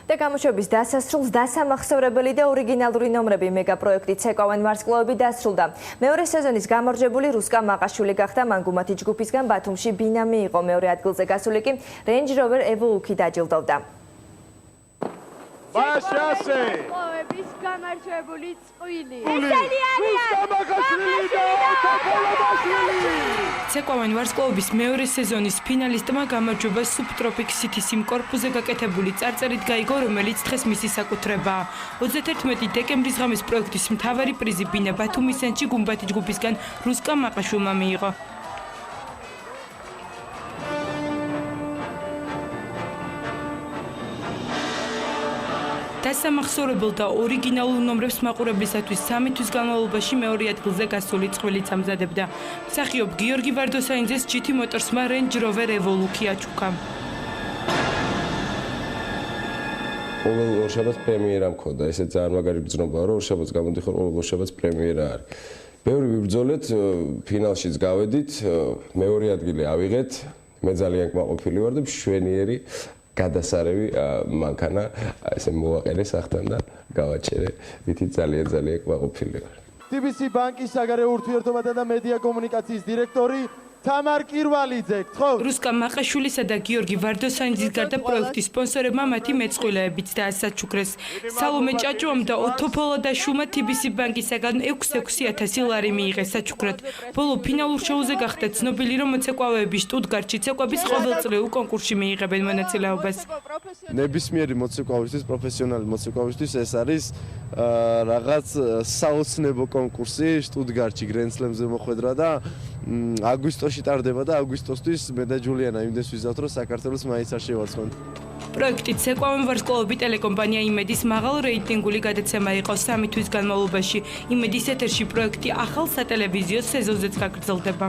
და გამოშვების დასასრულს დასამახსოვრებელი და ორიგინალური ნომრები მეგაპროექტი ცეკვავენ ვარსკვლავები დასრულდა. მეორე სეზონის გამარჯვებული რუსკა მაყაშვილი გახდა, მან გუმათი ჯგუფისგან ბათუმში ბინა მიიღო, მეორე ადგილზე გასული კი Range Rover Evoque დაჯილდოვდა. ბაშასე ვარსკვლავების გამარჯვებული წყვილი. ცეკვავენ ვარსკვლავების მეორე სეზონის ფინალისტმა გამარჯვება Subtropic City Sim კორპუსზე გაკეთებული წარწერით გაიგო, რომელიც დღეს მისი საკუთრებაა. 31 დეკემბრის ღამეს პროექტის მთავარი პრიზი ბინა ბათუმის ცენტრში გუმბათი ჯგუფისგან რუსკა მაყაშვილმა მიიღო. დასამახსოვრებელ და ორიგინალურ ნომრებს მაყურებლისათვის 3 თვის განმავლობაში მეორე ადგილზე გასული წვლილიც ამზადებდა. მსახიობ გიორგი ვარდოსაინძეს GT Motors-მა Range Rover Evoque აჩუქა. ყოველ ორშაბათს პრემიერა მქონდა, ესე ძალიან მაგარი ბრძნობაა, რომ ორშაბათს გამოდიხარ, ყოველ ორშაბათს პრემიერა არის. ბევრი ვიბრძოლეთ, ფინალშიც გავედით, მეორე ადგილი ავიღეთ, მე ძალიან კმაყოფილი ვარ და მშვენიერი გადასარევი მანქანა ესე მოვაყენე სახთან და გავაჩერე, ვითი ძალიან კმაყოფილი ვარ. TBC ბანკის საგარეო ურთიერთობათა და მედია კომუნიკაციის დირექტორი თამარ კირვალიძე, ხო? რუსკა მაყაშვილისა და გიორგი ვარდოსაინძის გარდა პროექტის სპონსორებმა მათი მეწყვილეებიც დაასაჩუქრეს. სალომე ჭაჭუამ და ოთო ფოლადაშვილმა TBC ბანკისაგან 6,000 ლარი მიიღეს საჩუქრად. ბოლო ფინალურ შოუზე გახდა ცნობილი, რომ მოცეკვავეები შტუტგარტში ცეკვების ყოველწლიურ კონკურსში მიიღებენ მონაწილეობას. ნებისმიერი მოცეკვავისთვის, პროფესიონალი მოცეკვავისთვის ეს არის რაღაც საოცნებო კონკურსი შტუტგარტში გრენდსლემზე მოხვედრა და აგვისტოში ტარდება და აგვისტოსთვის მე და ჯულიანა იმდენს ვიზავთ, რომ საქართველოს მაინც არ შევარცხნოთ. პროექტი ცეკვავენ ვარსკვლავები ტელეკომპანია იმედის მაღალ რეიტინგული გადაცემა იყო 3 თვის განმავლობაში. იმედის ეთერში პროექტი ახალ სატელევიზიო სეზონზეც გაგრძელდება.